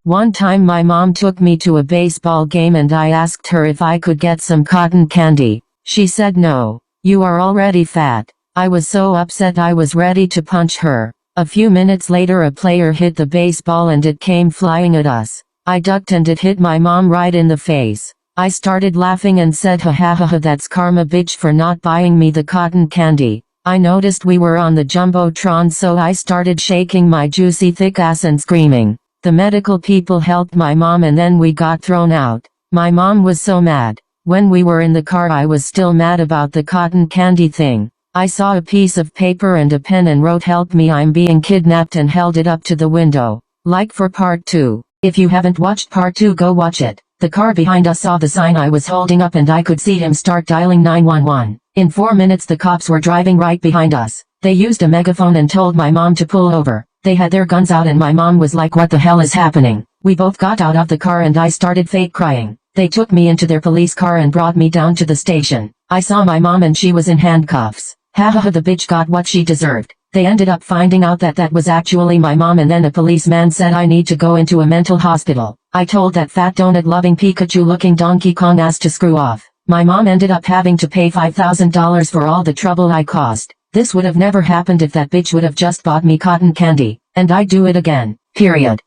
One time my mom took me to a baseball game and I asked her if I could get some cotton candy. She said no. You are already fat. I was so upset I was ready to punch her. A few minutes later a player hit the baseball and it came flying at us. I ducked and it hit my mom right in the face. I started laughing and said ha ha ha ha, that's karma bitch for not buying me the cotton candy. I noticed we were on the jumbotron, so I started shaking my juicy thick ass and screaming. The medical people helped my mom and then we got thrown out. My mom was so mad. When we were in the car I was still mad about the cotton candy thing. I saw a piece of paper and a pen and wrote help me I'm being kidnapped and held it up to the window. Like for part 2. If you haven't watched part 2, go watch it. The car behind us saw the sign I was holding up and I could see him start dialing 911. In 4 minutes the cops were driving right behind us. They used a megaphone and told my mom to pull over. They had their guns out and my mom was like, what the hell is happening? We both got out of the car and I started fake crying. They took me into their police car and brought me down to the station. I saw my mom and she was in handcuffs. Ha ha ha, the bitch got what she deserved. They ended up finding out that that was actually my mom and then a policeman said I need to go into a mental hospital. I told that fat donut-loving Pikachu-looking Donkey Kong ass to screw off. My mom ended up having to pay $5,000 for all the trouble I caused. This would have never happened if that bitch would have just bought me cotton candy. And I'd do it again. Period.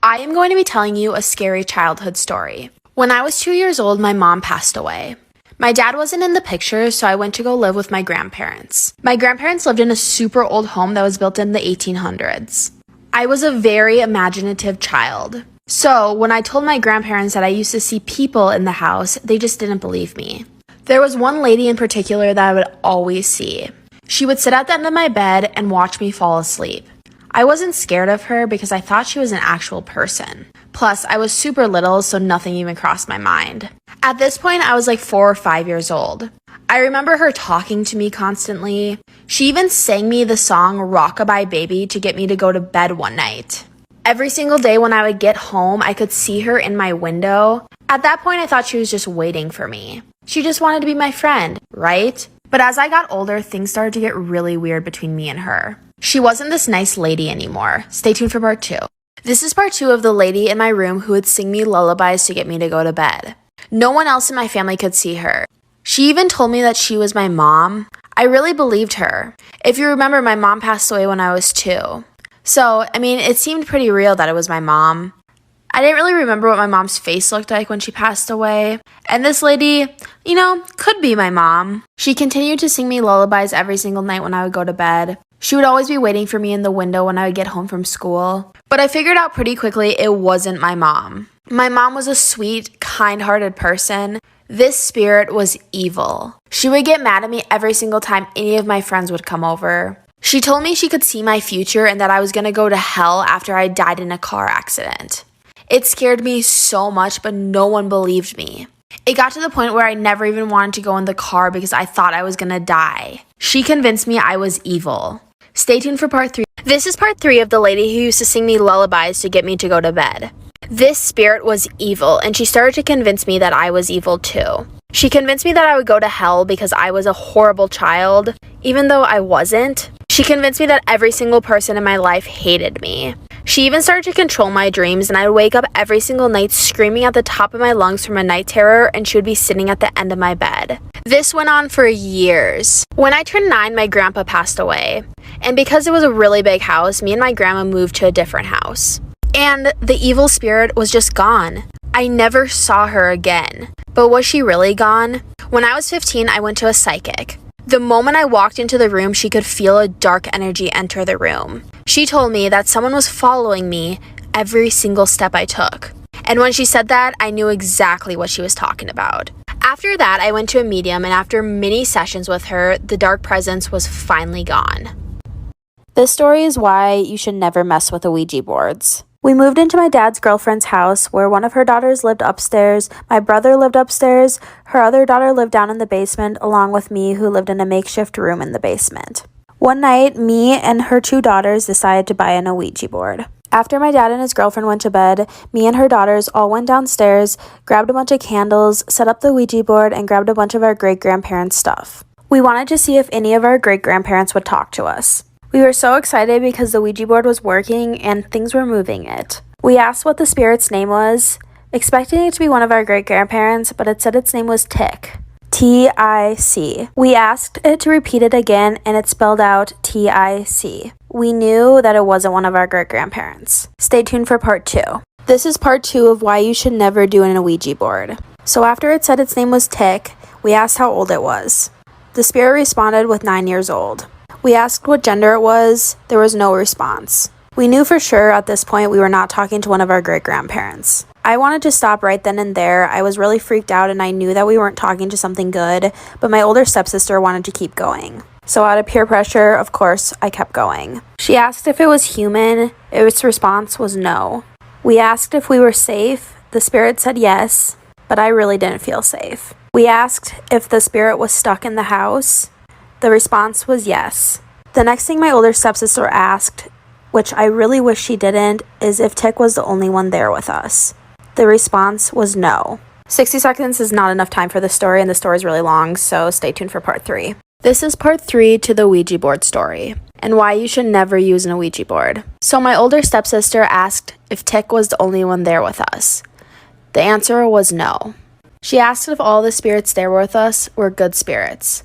I am going to be telling you a scary childhood story. When I was 2 years old, my mom passed away. My dad wasn't in the picture, so I went to go live with my grandparents. My grandparents lived in a super old home that was built in the 1800s. I was a very imaginative child. So when I told my grandparents that I used to see people in the house, they just didn't believe me. There was one lady in particular that I would always see. She would sit at the end of my bed and watch me fall asleep. I wasn't scared of her because I thought she was an actual person. Plus, I was super little, so nothing even crossed my mind. At this point, I was like 4 or 5 years old. I remember her talking to me constantly. She even sang me the song Rockabye Baby to get me to go to bed one night. Every single day when I would get home, I could see her in my window. At that point, I thought she was just waiting for me. She just wanted to be my friend, right? But as I got older, things started to get really weird between me and her. She wasn't this nice lady anymore. Stay tuned for part 2. This is part 2 of the lady in my room who would sing me lullabies to get me to go to bed. No one else in my family could see her. She even told me that she was my mom. I really believed her. If you remember, my mom passed away when I was 2. So, it seemed pretty real that it was my mom. I didn't really remember what my mom's face looked like when she passed away. And this lady, could be my mom. She continued to sing me lullabies every single night when I would go to bed. She would always be waiting for me in the window when I would get home from school. But I figured out pretty quickly it wasn't my mom. My mom was a sweet, kind-hearted person. This spirit was evil. She would get mad at me every single time any of my friends would come over. She told me she could see my future and that I was going to go to hell after I died in a car accident. It scared me so much, but no one believed me. It got to the point where I never even wanted to go in the car because I thought I was going to die. She convinced me I was evil. Stay tuned for part 3. This is part 3 of the lady who used to sing me lullabies to get me to go to bed. This spirit was evil, and she started to convince me that I was evil too. She convinced me that I would go to hell because I was a horrible child, even though I wasn't. She convinced me that every single person in my life hated me. She even started to control my dreams, and I would wake up every single night screaming at the top of my lungs from a night terror, and she would be sitting at the end of my bed. This went on for years. When I turned 9, my grandpa passed away. And because it was a really big house, me and my grandma moved to a different house. And the evil spirit was just gone. I never saw her again. But was she really gone? When I was 15, I went to a psychic. The moment I walked into the room, she could feel a dark energy enter the room. She told me that someone was following me every single step I took. And when she said that, I knew exactly what she was talking about. After that, I went to a medium, and after many sessions with her, the dark presence was finally gone. This story is why you should never mess with the Ouija boards. We moved into my dad's girlfriend's house where one of her daughters lived upstairs, my brother lived upstairs, her other daughter lived down in the basement, along with me who lived in a makeshift room in the basement. One night, me and her 2 daughters decided to buy an Ouija board. After my dad and his girlfriend went to bed, me and her daughters all went downstairs, grabbed a bunch of candles, set up the Ouija board, and grabbed a bunch of our great-grandparents' stuff. We wanted to see if any of our great-grandparents would talk to us. We were so excited because the Ouija board was working and things were moving it. We asked what the spirit's name was, expecting it to be one of our great-grandparents, but it said its name was Tick. T-I-C. We asked it to repeat it again, and it spelled out T-I-C. We knew that it wasn't one of our great-grandparents. Stay tuned for part 2. This is part 2 of why you should never do an Ouija board. So after it said its name was Tick, we asked how old it was. The spirit responded with 9 years old. We asked what gender it was. There was no response. We knew for sure at this point we were not talking to one of our great-grandparents. I wanted to stop right then and there. I was really freaked out and I knew that we weren't talking to something good, but my older stepsister wanted to keep going. So out of peer pressure, of course, I kept going. She asked if it was human. Its response was no. We asked if we were safe. The spirit said yes, but I really didn't feel safe. We asked if the spirit was stuck in the house. The response was yes. The next thing my older stepsister asked, which I really wish she didn't, is if Tick was the only one there with us. The response was no. 60 seconds is not enough time for the story, and the story is really long, so stay tuned for part 3. This is part 3 to the Ouija board story, and why you should never use an Ouija board. So my older stepsister asked if Tick was the only one there with us. The answer was no. She asked if all the spirits there with us were good spirits.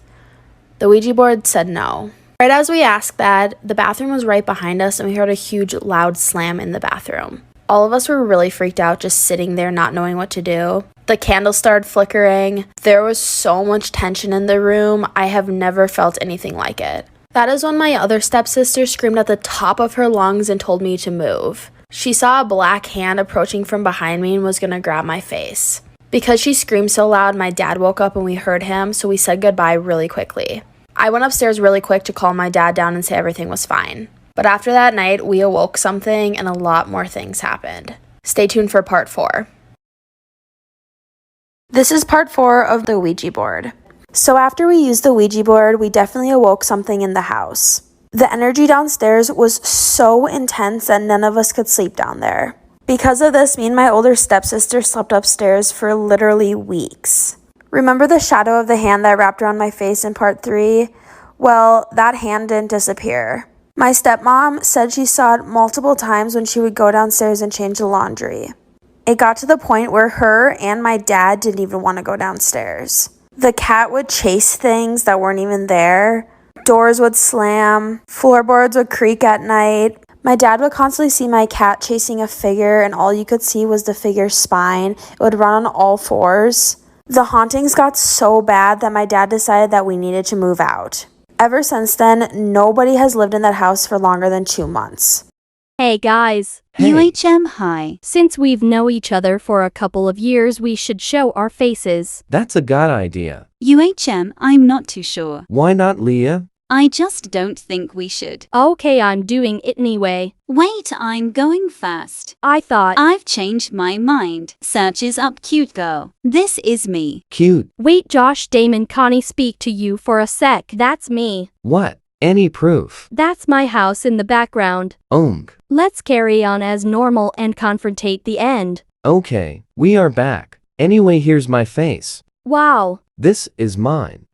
The Ouija board said no. Right as we asked that, the bathroom was right behind us, and we heard a huge loud slam in the bathroom. All of us were really freaked out, just sitting there not knowing what to do. The candle started flickering. There was so much tension in the room. I have never felt anything like it. That is when my other stepsister screamed at the top of her lungs and told me to move. She saw a black hand approaching from behind me and was going to grab my face. Because she screamed so loud, my dad woke up and we heard him, so we said goodbye really quickly. I went upstairs really quick to calm my dad down and say everything was fine. But after that night, we awoke something and a lot more things happened. Stay tuned for part 4. This is part 4 of the Ouija board. So after we used the Ouija board, we definitely awoke something in the house. The energy downstairs was so intense that none of us could sleep down there. Because of this, me and my older stepsister slept upstairs for literally weeks. Remember the shadow of the hand that wrapped around my face in part 3? Well, that hand didn't disappear. My stepmom said she saw it multiple times when she would go downstairs and change the laundry. It got to the point where her and my dad didn't even want to go downstairs. The cat would chase things that weren't even there. Doors would slam. Floorboards would creak at night. My dad would constantly see my cat chasing a figure, and all you could see was the figure's spine. It would run on all fours. The hauntings got so bad that my dad decided that we needed to move out. Ever since then, nobody has lived in that house for longer than 2 months. Hey guys. Hey. UHM hi. Since we've known each other for a couple of years, we should show our faces. That's a good idea. UHM, I'm not too sure. Why not, Leah? I just don't think we should. Okay, I'm doing it anyway. Wait, I'm going first. I thought. I've changed my mind. Search is up, cute girl. This is me. Cute. Wait, Josh, Damon, Connie, speak to you for a sec. That's me. What? Any proof? That's my house in the background. Let's carry on as normal and confrontate the end. Okay, we are back. Anyway, here's my face. Wow. This is mine.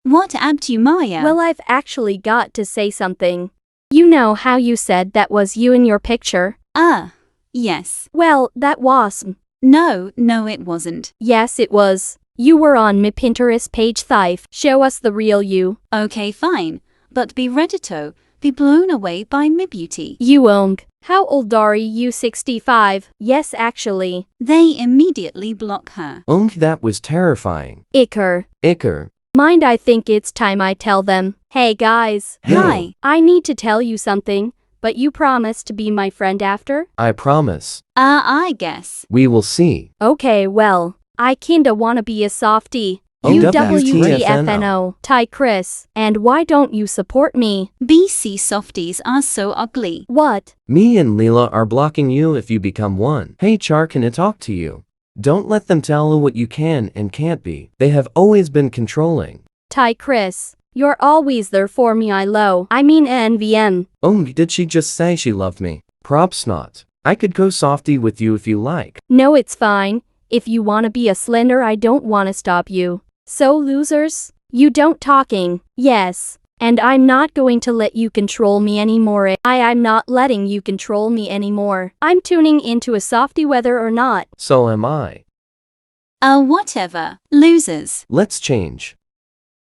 What up to Maya? Well, I've actually got to say something. You know how you said that was you in your picture? Yes. Well, that was. No, it wasn't. Yes, it was. You were on my Pinterest page. Thief. Show us the real you. Okay, fine. But be ready to be blown away by my beauty. You How old are you? 65. Yes, actually. They immediately block her. That was terrifying. Iker. Mind, I think it's time I tell them. Hey guys. Hey. Hi. I need to tell you something, but you promise to be my friend after? I promise. I guess. We will see. Okay, well, I kinda wanna be a softie. WTFNO. Ty Chris. And why don't you support me? BC softies are so ugly. What? Me and Leela are blocking you if you become one. Hey Char, can I talk to you? Don't let them tell you what you can and can't be. They have always been controlling. Ty Chris. You're always there for me. I mean NVM. Did she just say she loved me? Props not. I could go softy with you if you like. No, it's fine. If you wanna be a slender, I don't wanna stop you. So losers, you don't talking. Yes. And I'm not going to let you control me anymore. I'm not letting you control me anymore. I'm tuning into a softy whether or not. So am I. Whatever. Losers. Let's change.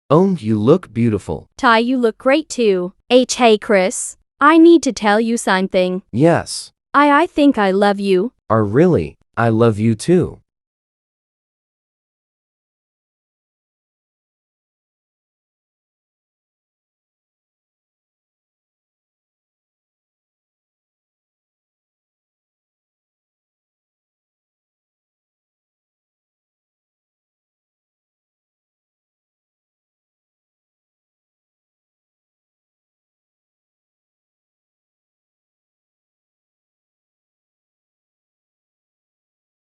You look beautiful. Ty, you look great too. Hey Chris. I need to tell you something. Yes. I think I love you. Really? I love you too.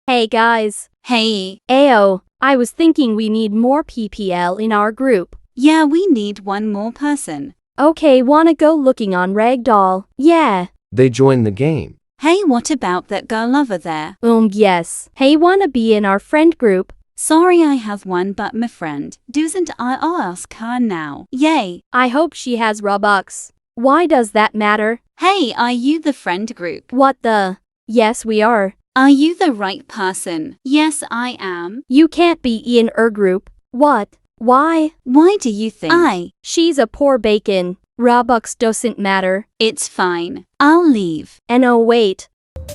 Hey guys. Hey. Ayo, I was thinking we need more PPL in our group. Yeah, we need one more person. Okay, wanna go looking on Ragdoll? Yeah. They joined the game. Hey, what about that girl over there? Yes. Hey, wanna be in our friend group? Sorry, I have one but my friend. Doesn't I'll ask her now. Yay. I hope she has Robux. Why does that matter? Hey, are you the friend group? What the? Yes, we are. Are you the right person? Yes, I am. You can't be in her group. What? Why? Why do you think? She's a poor bacon. Robux doesn't matter. It's fine. I'll leave. And oh wait.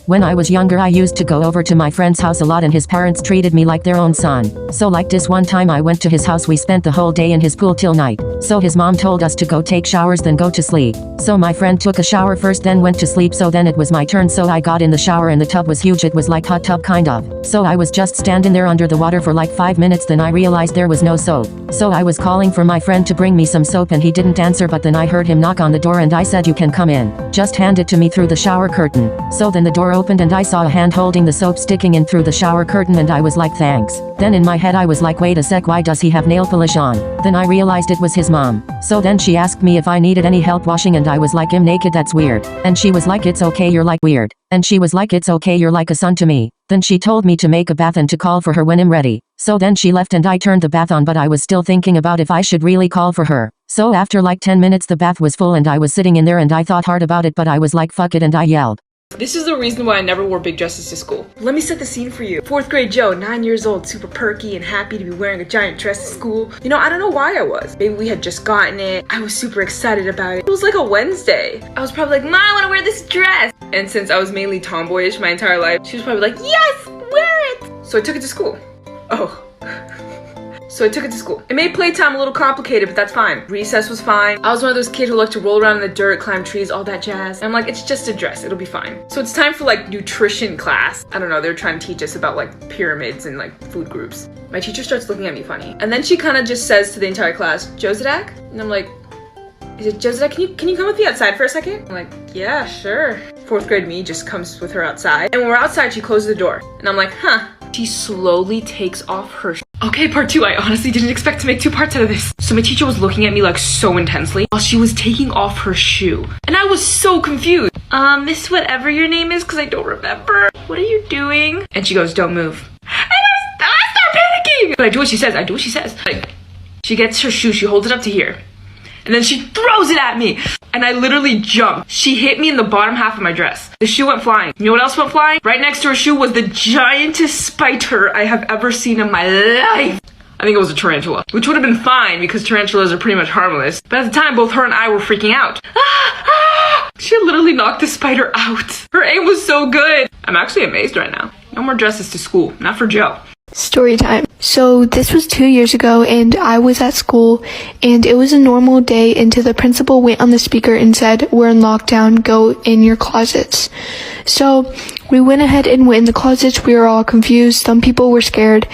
When I was younger, I used to go over to my friend's house a lot and his parents treated me like their own son. So like this one time I went to his house, we spent the whole day in his pool till night. So his mom told us to go take showers then go to sleep. So my friend took a shower first then went to sleep, so then it was my turn, so I got in the shower and the tub was huge, it was like hot tub kind of. So I was just standing there under the water for like 5 minutes, then I realized there was no soap. So I was calling for my friend to bring me some soap and he didn't answer, but then I heard him knock on the door and I said, "You can come in. Just hand it to me through the shower curtain." So then the door opened and I saw a hand holding the soap sticking in through the shower curtain and I was like, "Thanks." Then in my head I was like, wait a sec, why does he have nail polish on? Then I realized it was his mom. So then she asked me if I needed any help washing and I was like, "I'm naked, that's weird." And she was like, "It's okay, you're like weird." And she was like, "It's okay, you're like a son to me." Then she told me to make a bath and to call for her when I'm ready. So then she left and I turned the bath on, but I was still thinking about if I should really call for her. So after like 10 minutes the bath was full and I was sitting in there and I thought hard about it, but I was like, fuck it, and I yelled. This is the reason why I never wore big dresses to school. Let me set the scene for you. 4th grade Joe, 9 years old, super perky and happy to be wearing a giant dress to school. You know, I don't know why I was. Maybe we had just gotten it. I was super excited about it. It was like a Wednesday. I was probably like, "Mom, I want to wear this dress." And since I was mainly tomboyish my entire life, she was probably like, "Yes, wear it." So I took it to school. So I took it to school. It made playtime a little complicated, but that's fine. Recess was fine. I was one of those kids who liked to roll around in the dirt, climb trees, all that jazz. And I'm like, it's just a dress, it'll be fine. So it's time for like nutrition class. I don't know, they're trying to teach us about like pyramids and like food groups. My teacher starts looking at me funny. And then she kind of just says to the entire class, "Josadak?" And I'm like, "Is it Josadak? Can you come with me outside for a second?" I'm like, "Yeah, sure." 4th grade me just comes with her outside. And when we're outside, she closes the door. And I'm like, huh. She slowly takes off her Okay, part 2. I honestly didn't expect to make 2 parts out of this. So my teacher was looking at me like so intensely while she was taking off her shoe. And I was so confused. Miss whatever your name is, because I don't remember. What are you doing? And she goes, "Don't move." And I start panicking. But I do what she says. Like, she gets her shoe, she holds it up to here. And then she throws it at me. And I literally jumped. She hit me in the bottom half of my dress. The shoe went flying. You know what else went flying? Right next to her shoe was the giantest spider I have ever seen in my life. I think it was a tarantula, which would have been fine because tarantulas are pretty much harmless. But at the time, both her and I were freaking out. She literally knocked the spider out. Her aim was so good. I'm actually amazed right now. No more dresses to school, not for Joe. Story time. So this was 2 years ago and I was at school and it was a normal day until the principal went on the speaker and said, "We're in lockdown, go in your closets." So we went ahead and went in the closets. We were all confused. Some people were scared.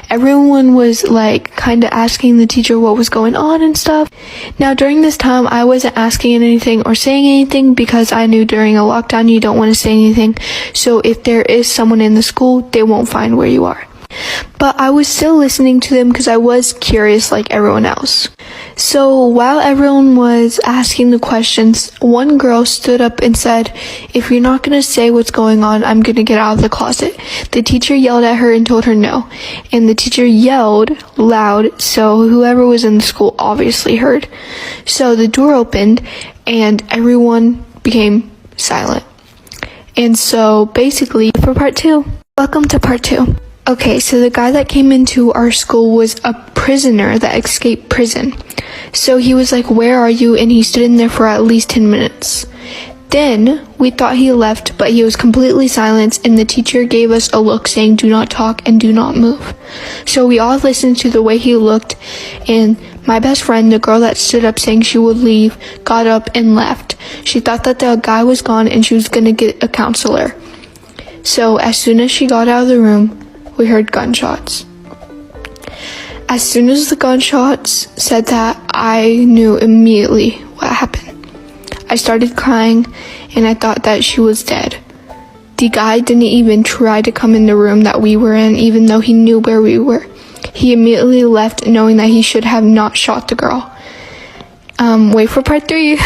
Everyone was like kind of asking the teacher what was going on and stuff. Now during this time I wasn't asking anything or saying anything because I knew during a lockdown you don't want to say anything. So if there is someone in the school, they won't find where you are. But I was still listening to them because I was curious like everyone else. So while everyone was asking the questions, one girl stood up and said, "If you're not going to say what's going on, I'm going to get out of the closet." The teacher yelled at her and told her no. And the teacher yelled loud, so whoever was in the school obviously heard. So the door opened and everyone became silent. And so basically for part 2. Welcome to part 2. Okay, so the guy that came into our school was a prisoner that escaped prison. So he was like, "Where are you?" And he stood in there for at least 10 minutes. Then we thought he left, but he was completely silenced, and the teacher gave us a look saying, "Do not talk and do not move." So we all listened to the way he looked, and my best friend, the girl that stood up saying she would leave, got up and left. She thought that the guy was gone and she was gonna get a counselor. So as soon as she got out of the room, we heard gunshots. As soon as the gunshots said that, I knew immediately what happened. I started crying and I thought that she was dead. The guy didn't even try to come in the room that we were in, even though he knew where we were. He immediately left knowing that he should have not shot the girl. Wait for part 3.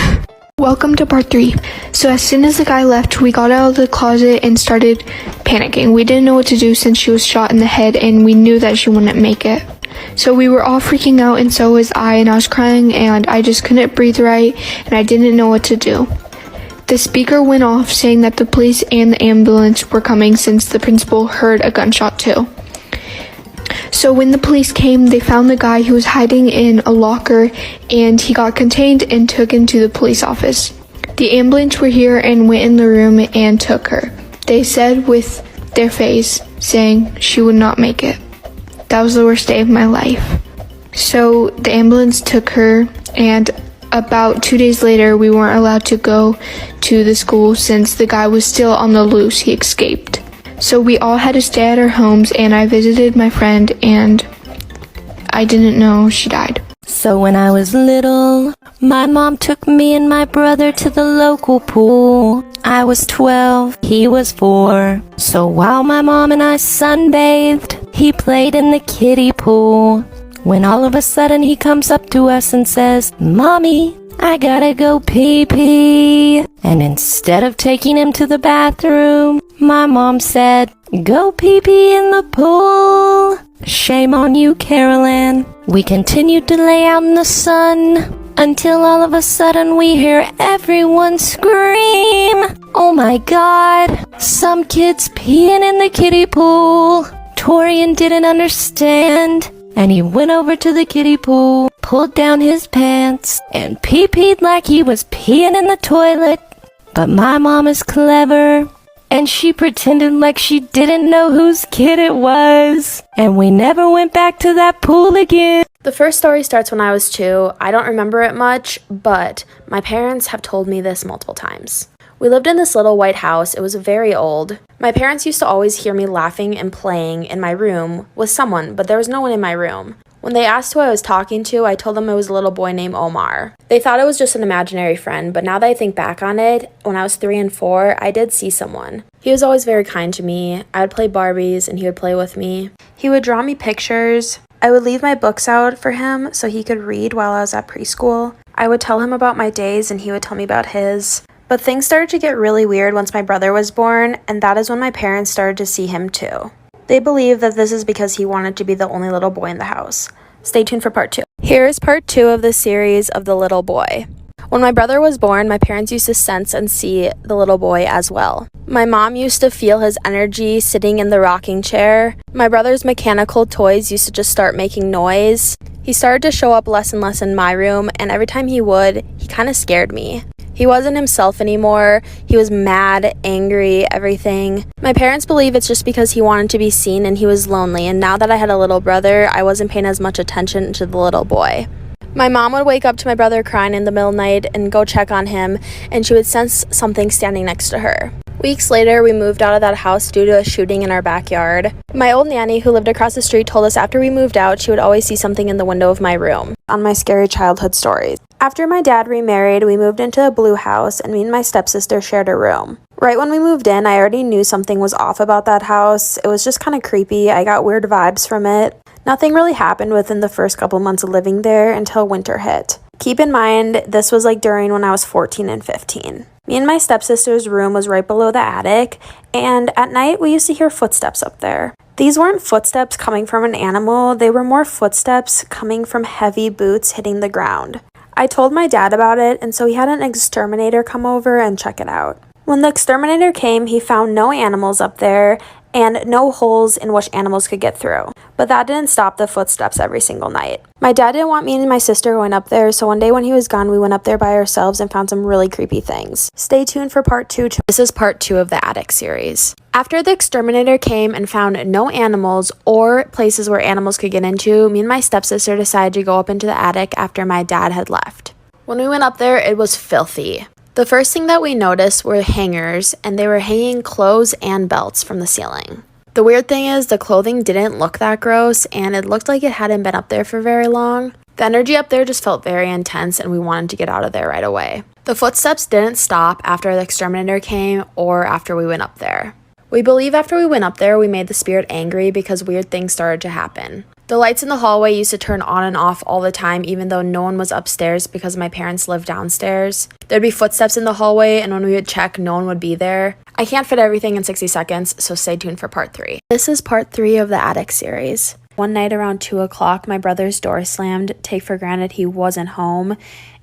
Welcome to part 3. So as soon as the guy left, we got out of the closet and started panicking. We didn't know what to do since she was shot in the head and we knew that she wouldn't make it. So we were all freaking out and so was I, and I was crying and I just couldn't breathe right and I didn't know what to do. The speaker went off saying that the police and the ambulance were coming since the principal heard a gunshot too. So when the police came, they found the guy who was hiding in a locker and he got contained and took into the police office. The ambulance were here and went in the room and took her. They said with their face saying she would not make it. That was the worst day of my life. So the ambulance took her, and about 2 days later, we weren't allowed to go to the school since the guy was still on the loose. He escaped. So we all had to stay at our homes, and I visited my friend, and I didn't know she died. So when I was little, my mom took me and my brother to the local pool. I was 12, he was 4. So while my mom and I sunbathed, he played in the kiddie pool. When all of a sudden he comes up to us and says, "Mommy, I gotta go pee-pee." And instead of taking him to the bathroom, my mom said, "Go pee-pee in the pool." Shame on you, Carolyn. We continued to lay out in the sun until all of a sudden we hear everyone scream, "Oh my God, some kid's peeing in the kiddie pool." Torian didn't understand, and he went over to the kiddie pool, pulled down his pants, and pee-peed like he was peeing in the toilet. But my mom is clever, and she pretended like she didn't know whose kid it was, and we never went back to that pool again. The first story starts when I was 2. I don't remember it much, but my parents have told me this multiple times. We lived in this little white house. It was very old. My parents used to always hear me laughing and playing in my room with someone, but there was no one in my room. When they asked who I was talking to, I told them it was a little boy named Omar. They thought it was just an imaginary friend, but now that I think back on it, when I was 3 and 4, I did see someone. He was always very kind to me. I would play Barbies and he would play with me. He would draw me pictures. I would leave my books out for him so he could read while I was at preschool. I would tell him about my days and he would tell me about his. But things started to get really weird once my brother was born, and that is when my parents started to see him too. They believe that this is because he wanted to be the only little boy in the house. Stay tuned for part 2. Here is part 2 of the series of the little boy. When my brother was born, my parents used to sense and see the little boy as well. My mom used to feel his energy sitting in the rocking chair. My brother's mechanical toys used to just start making noise. He started to show up less and less in my room, and every time he would, he kind of scared me. He wasn't himself anymore. He was mad, angry, everything. My parents believe it's just because he wanted to be seen and he was lonely, and now that I had a little brother, I wasn't paying as much attention to the little boy. My mom would wake up to my brother crying in the middle of the night and go check on him, and she would sense something standing next to her. Weeks later, we moved out of that house due to a shooting in our backyard. My old nanny, who lived across the street, told us after we moved out, she would always see something in the window of my room. On my scary childhood stories. After my dad remarried, we moved into a blue house, and me and my stepsister shared a room. Right when we moved in, I already knew something was off about that house. It was just kind of creepy. I got weird vibes from it. Nothing really happened within the first couple months of living there until winter hit. Keep in mind, this was like during when I was 14 and 15. Me and my stepsister's room was right below the attic, and at night we used to hear footsteps up there. These weren't footsteps coming from an animal, they were more footsteps coming from heavy boots hitting the ground. I told my dad about it, and so he had an exterminator come over and check it out. When the exterminator came, he found no animals up there and no holes in which animals could get through. But that didn't stop the footsteps every single night. My dad didn't want me and my sister going up there, so one day when he was gone, we went up there by ourselves and found some really creepy things. Stay tuned for part 2. This is part 2 of the attic series. After the exterminator came and found no animals or places where animals could get into, me and my stepsister decided to go up into the attic after my dad had left. When we went up there, it was filthy. The first thing that we noticed were hangers, and they were hanging clothes and belts from the ceiling. The weird thing is, the clothing didn't look that gross, and it looked like it hadn't been up there for very long. The energy up there just felt very intense, and we wanted to get out of there right away. The footsteps didn't stop after the exterminator came or after we went up there. We believe after we went up there, we made the spirit angry because weird things started to happen. The lights in the hallway used to turn on and off all the time, even though no one was upstairs because my parents lived downstairs. There'd be footsteps in the hallway, and when we would check, no one would be there. I can't fit everything in 60 seconds, so stay tuned for part 3. This is part 3 of the attic series. One night around 2 o'clock, my brother's door slammed. Take for granted he wasn't home,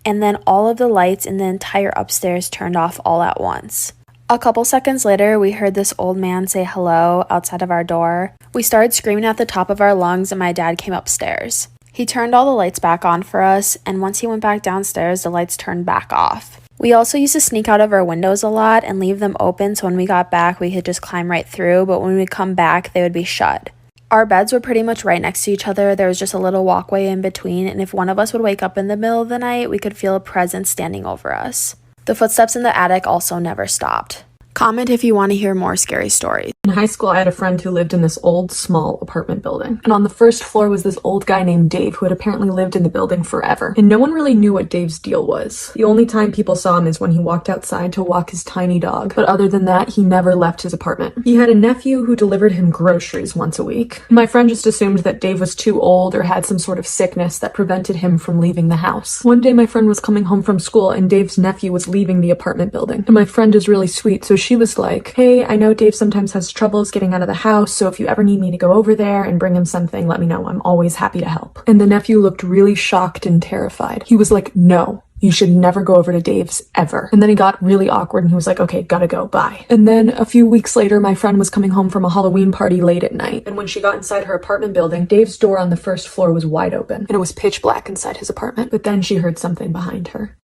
and then all of the lights in the entire upstairs turned off all at once. A couple seconds later, we heard this old man say hello outside of our door. We started screaming at the top of our lungs, and my dad came upstairs. He turned all the lights back on for us, and once he went back downstairs, the lights turned back off. We also used to sneak out of our windows a lot and leave them open, so when we got back, we could just climb right through, but when we come back, they would be shut. Our beds were pretty much right next to each other. There was just a little walkway in between, and if one of us would wake up in the middle of the night, we could feel a presence standing over us. The footsteps in the attic also never stopped. Comment if you want to hear more scary stories. In high school, I had a friend who lived in this old, small apartment building. And on the first floor was this old guy named Dave who had apparently lived in the building forever. And no one really knew what Dave's deal was. The only time people saw him is when he walked outside to walk his tiny dog. But other than that, he never left his apartment. He had a nephew who delivered him groceries once a week. My friend just assumed that Dave was too old or had some sort of sickness that prevented him from leaving the house. One day my friend was coming home from school and Dave's nephew was leaving the apartment building. And my friend is really sweet, so she was like, "Hey, I know Dave sometimes has troubles getting out of the house, so if you ever need me to go over there and bring him something, let me know. I'm always happy to help." And the nephew looked really shocked and terrified. He was like, "No, you should never go over to Dave's ever." And then he got really awkward and he was like, "Okay, gotta go, bye." And then a few weeks later, my friend was coming home from a Halloween party late at night. And when she got inside her apartment building, Dave's door on the first floor was wide open and it was pitch black inside his apartment. But then she heard something behind her.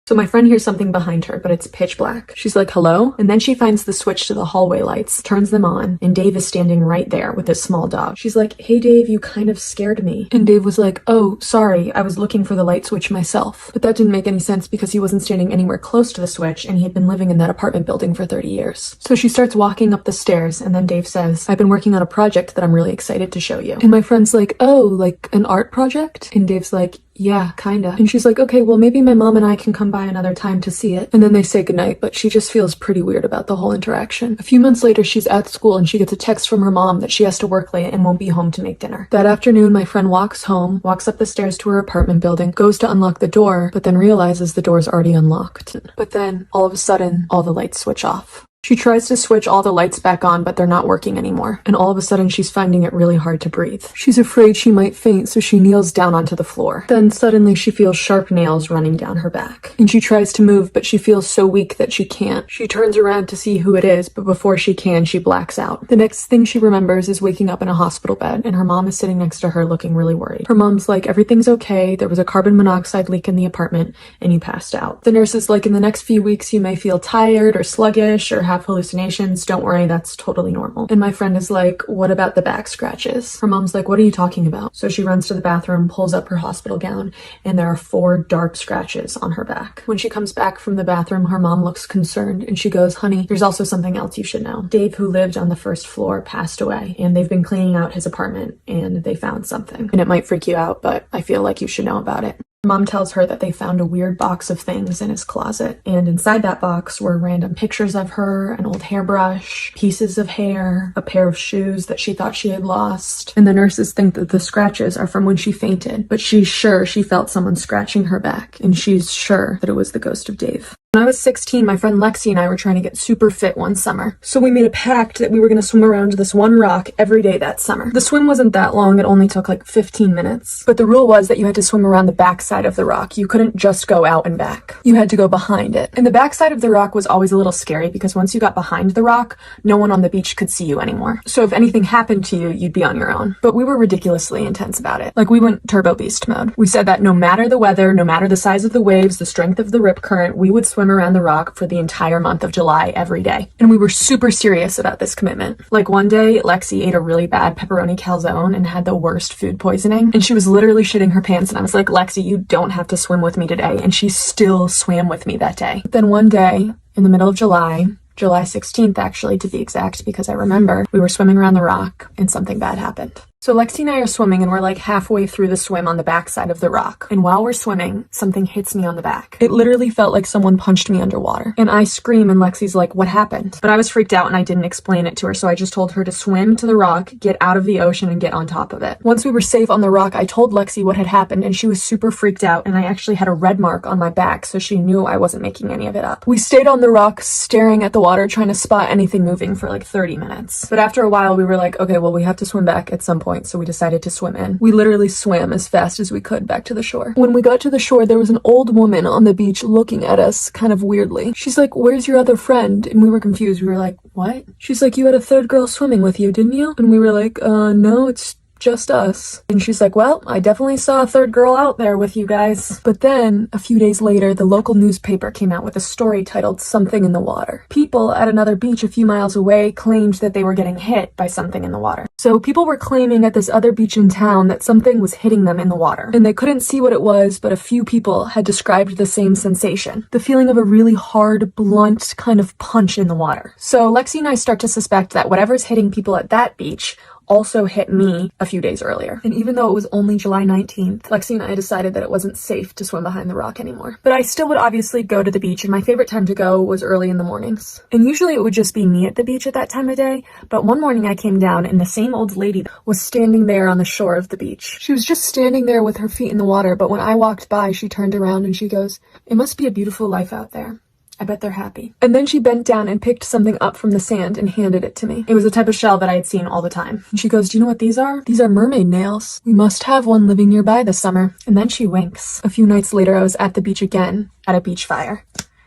So my friend hears something behind her, but it's pitch black. She's like, "Hello?" And then she finds the switch to the hallway lights, turns them on, and Dave is standing right there with his small dog. She's like, "Hey Dave, you kind of scared me." And Dave was like, "Oh, sorry, I was looking for the light switch myself." But that didn't make any sense because he wasn't standing anywhere close to the switch and he had been living in that apartment building for 30 years. So she starts walking up the stairs and then Dave says, "I've been working on a project that I'm really excited to show you." And my friend's like, "Oh, like an art project?" And Dave's like, "Yeah, kinda." And she's like, "Okay, well maybe my mom and I can come by another time to see it." And then they say goodnight, but she just feels pretty weird about the whole interaction. A few months later, she's at school and she gets a text from her mom that she has to work late and won't be home to make dinner. That afternoon, my friend walks home, walks up the stairs to her apartment building, goes to unlock the door, but then realizes the door's already unlocked. But then, all of a sudden, all the lights switch off. She tries to switch all the lights back on, but they're not working anymore. And all of a sudden, she's finding it really hard to breathe. She's afraid she might faint, so she kneels down onto the floor. Then suddenly, she feels sharp nails running down her back. And she tries to move, but she feels so weak that she can't. She turns around to see who it is, but before she can, she blacks out. The next thing she remembers is waking up in a hospital bed, and her mom is sitting next to her looking really worried. Her mom's like, "Everything's okay. There was a carbon monoxide leak in the apartment, and you passed out." The nurse is like, "In the next few weeks, you may feel tired or sluggish or have hallucinations. Don't worry, that's totally normal." And my friend is like, "What about the back scratches?" Her mom's like, "What are you talking about?" So she runs to the bathroom, pulls up her hospital gown, and there are 4 dark scratches on her back. When she comes back from the bathroom, her mom looks concerned and she goes, "Honey, there's also something else you should know. Dave, who lived on the first floor, passed away, and they've been cleaning out his apartment and they found something. And it might freak you out, but I feel like you should know about it." Mom tells her that they found a weird box of things in his closet, and inside that box were random pictures of her, an old hairbrush, pieces of hair, a pair of shoes that she thought she had lost. And the nurses think that the scratches are from when she fainted, but she's sure she felt someone scratching her back, and she's sure that it was the ghost of Dave. When I was 16, my friend Lexi and I were trying to get super fit one summer. So we made a pact that we were going to swim around this one rock every day that summer. The swim wasn't that long, it only took like 15 minutes. But the rule was that you had to swim around the backside of the rock. You couldn't just go out and back. You had to go behind it. And the backside of the rock was always a little scary because once you got behind the rock, no one on the beach could see you anymore. So if anything happened to you, you'd be on your own. But we were ridiculously intense about it. Like we went turbo beast mode. We said that no matter the weather, no matter the size of the waves, the strength of the rip current, we would swim around the rock for the entire month of July every day. And we were super serious about this commitment. Like one day, Lexi ate a really bad pepperoni calzone and had the worst food poisoning. And she was literally shitting her pants. And I was like, Lexi, you don't have to swim with me today. And she still swam with me that day. But then one day, in the middle of July 16th actually to be exact, because I remember we were swimming around the rock and something bad happened. So Lexi and I are swimming and we're like halfway through the swim on the backside of the rock. And while we're swimming, something hits me on the back. It literally felt like someone punched me underwater. And I scream and Lexi's like, what happened? But I was freaked out and I didn't explain it to her. So I just told her to swim to the rock, get out of the ocean and get on top of it. Once we were safe on the rock, I told Lexi what had happened and she was super freaked out. And I actually had a red mark on my back. So she knew I wasn't making any of it up. We stayed on the rock staring at the water, trying to spot anything moving for like 30 minutes. But after a while we were like, okay, well, we have to swim back at some point. So we decided to swim in. We literally swam as fast as we could back to the shore. When we got to the shore, there was an old woman on the beach looking at us kind of weirdly. She's like, where's your other friend? And we were confused. We were like, what? She's like, you had a third girl swimming with you, didn't you? And we were like, no, it's just us. And she's like, well, I definitely saw a third girl out there with you guys. But then, a few days later, the local newspaper came out with a story titled Something in the Water. People at another beach a few miles away claimed that they were getting hit by something in the water. So people were claiming at this other beach in town that something was hitting them in the water. And they couldn't see what it was, but a few people had described the same sensation. The feeling of a really hard, blunt kind of punch in the water. So Lexi and I start to suspect that whatever's hitting people at that beach also hit me a few days earlier. And even though it was only July 19th, Lexi and I decided that it wasn't safe to swim behind the rock anymore. But I still would obviously go to the beach, and my favorite time to go was early in the mornings. And usually it would just be me at the beach at that time of day, but one morning I came down and the same old lady was standing there on the shore of the beach. She was just standing there with her feet in the water, but when I walked by, she turned around and she goes, "It must be a beautiful life out there. I bet they're happy." And then she bent down and picked something up from the sand and handed it to me. It was a type of shell that I had seen all the time. And she goes, "Do you know what these are? These are mermaid nails. We must have one living nearby this summer." And then she winks. A few nights later, I was at the beach again at a beach fire.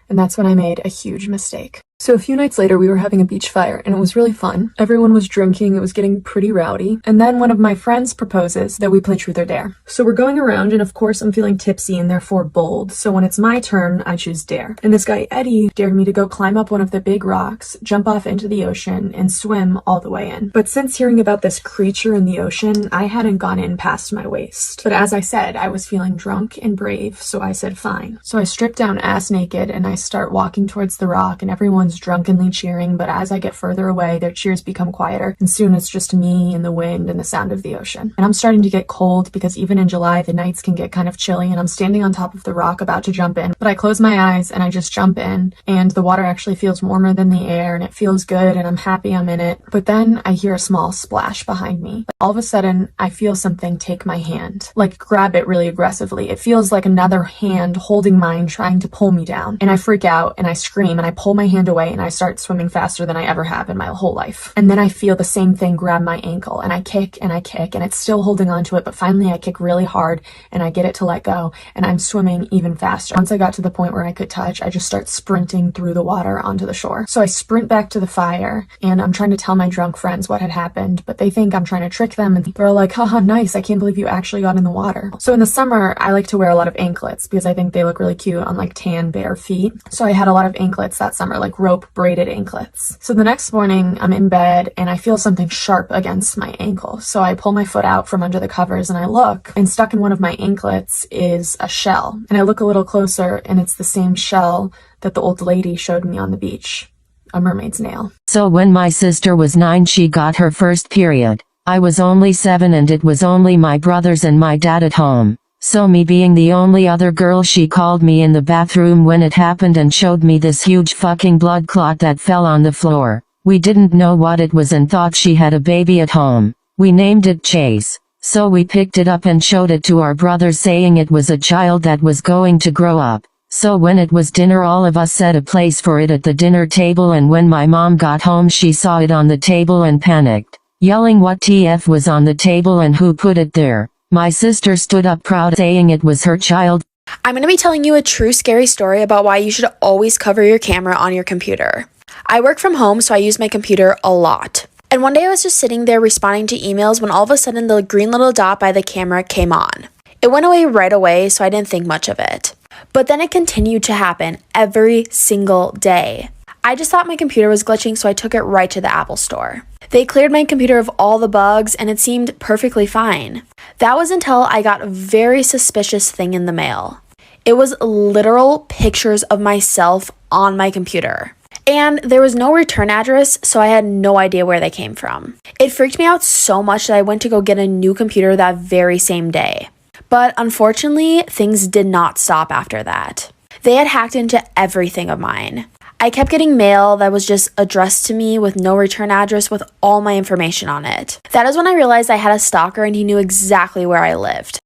And that's when I made a huge mistake. So a few nights later, we were having a beach fire, and it was really fun. Everyone was drinking, it was getting pretty rowdy. And then one of my friends proposes that we play truth or dare. So we're going around, and of course I'm feeling tipsy and therefore bold. So when it's my turn, I choose dare. And this guy, Eddie, dared me to go climb up one of the big rocks, jump off into the ocean, and swim all the way in. But since hearing about this creature in the ocean, I hadn't gone in past my waist. But as I said, I was feeling drunk and brave, so I said fine. So I stripped down ass naked, and I start walking towards the rock, and everyone's drunkenly cheering, but as I get further away, their cheers become quieter, and soon it's just me and the wind and the sound of the ocean. And I'm starting to get cold because even in July, the nights can get kind of chilly, and I'm standing on top of the rock about to jump in, but I close my eyes and I just jump in, and the water actually feels warmer than the air, and it feels good, and I'm happy I'm in it. But then I hear a small splash behind me. All of a sudden, I feel something take my hand, like grab it really aggressively. It feels like another hand holding mine, trying to pull me down, and I freak out and I scream and I pull my hand away and I start swimming faster than I ever have in my whole life. And then I feel the same thing grab my ankle, and I kick and I kick, and it's still holding on to it, but finally I kick really hard and I get it to let go, and I'm swimming even faster. Once I got to the point where I could touch, I just start sprinting through the water onto the shore. So I sprint back to the fire, and I'm trying to tell my drunk friends what had happened, but they think I'm trying to trick them, and they're like, haha, nice, I can't believe you actually got in the water. So in the summer, I like to wear a lot of anklets because I think they look really cute on like tan, bare feet. So I had a lot of anklets that summer, like rope braided anklets. So the next morning I'm in bed and I feel something sharp against my ankle. So I pull my foot out from under the covers and I look, and stuck in one of my anklets is a shell. And I look a little closer and it's the same shell that the old lady showed me on the beach. A mermaid's nail. So when my sister was 9, she got her first period. I was only 7 and it was only my brothers and my dad at home. So me being the only other girl, she called me in the bathroom when it happened and showed me this huge fucking blood clot that fell on the floor. We didn't know what it was and thought she had a baby at home. We named it Chase. So we picked it up and showed it to our brother, saying it was a child that was going to grow up. So when it was dinner, all of us set a place for it at the dinner table, and when my mom got home she saw it on the table and panicked, yelling what TF was on the table and who put it there. My sister stood up proud, saying it was her child. I'm going to be telling you a true scary story about why you should always cover your camera on your computer. I work from home, so I use my computer a lot. And one day I was just sitting there responding to emails when all of a sudden the green little dot by the camera came on. It went away right away, so I didn't think much of it. But then it continued to happen every single day. I just thought my computer was glitching, so I took it right to the Apple Store. They cleared my computer of all the bugs and it seemed perfectly fine. That was until I got a very suspicious thing in the mail. It was literal pictures of myself on my computer. And there was no return address, so I had no idea where they came from. It freaked me out so much that I went to go get a new computer that very same day. But unfortunately, things did not stop after that. They had hacked into everything of mine. I kept getting mail that was just addressed to me with no return address with all my information on it. That is when I realized I had a stalker and he knew exactly where I lived.